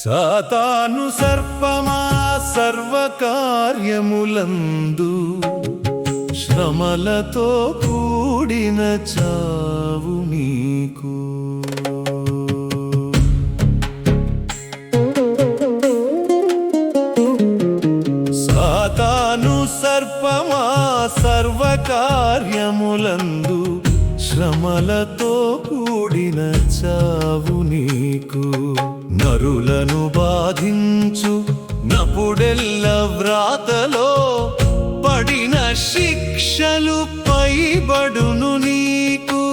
సాతాను సర్పమా సర్వకార్యములందు శ్రమలతో కూడిన చావు నీకు. సాతాను సర్పమా సర్వకార్యములందు శ్రమలతో కూడిన చావు నీకు. నరులను బాధించు నపుడెల్ల వ్రాతలో పడిన శిక్షలు పైబడును నీకు.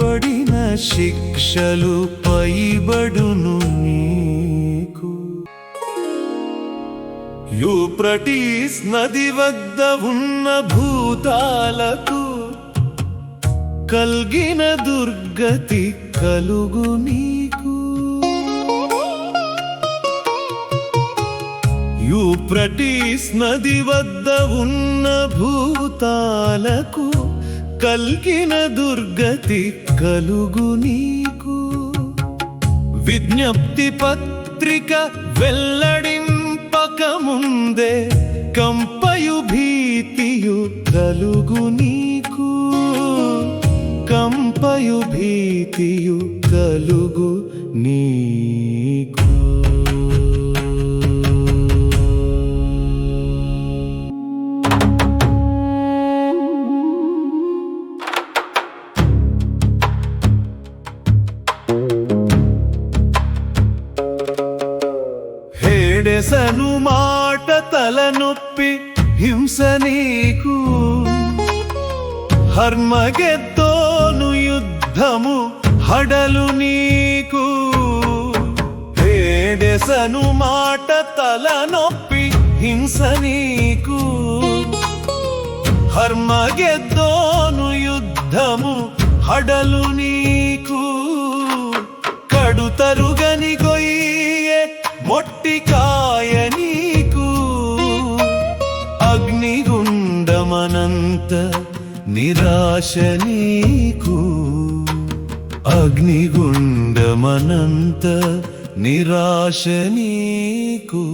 పడిన శిక్షలు పైబడును నీకు. యూఫ్రటీస్ నది వద్ద ఉన్న భూతాలకు కల్గిన దుర్గతి కలుగు నీకు. యూఫ్రటీస్ నది వద్ద ఉన్న భూతాలకు కల్గిన దుర్గతి కలుగు నీకు. విజ్ఞప్తి పత్రిక వెల్లడింపక ముందే కంపయు భీతియు కలుగు నీకు. కంపయు భీతియు కలుగు నీకు. హేడెసను మాట తలనొప్పి హింస నీకు. హర్మగెద్దోను యుద్ధము హడలు నీకు. హేడెసను మాట తలనొప్పి హింస నీకు. హర్మగెద్దోను యుద్ధము హడలు నీకు. కడుతరుగని గొయ్యే మొట్టికాయ నీకు. అగ్నిగుండమనంత నిరాశ నీకు. అగ్నిగుండమనంత నిరాశ నీకు.